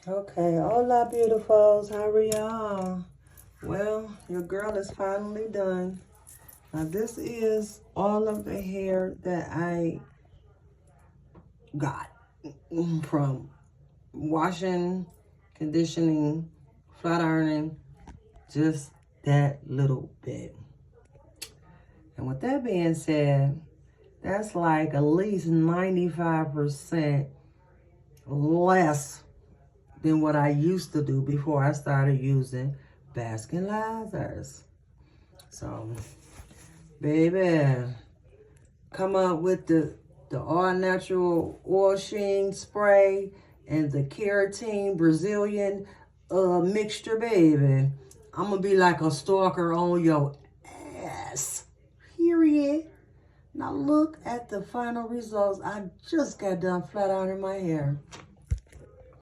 Okay, hola beautifuls, how are y'all? Well, your girl is finally done. Now this is all of the hair that I got from washing, conditioning, flat ironing, just that little bit. And with that being said, that's like at least 95% less than what I used to do before I started using Bask and Lathers. So, baby, come up with the all natural oil sheen spray and the keratin Brazilian mixture, baby. I'm gonna be like a stalker on your ass. Period. Now look at the final results. I just got done flat ironing my hair.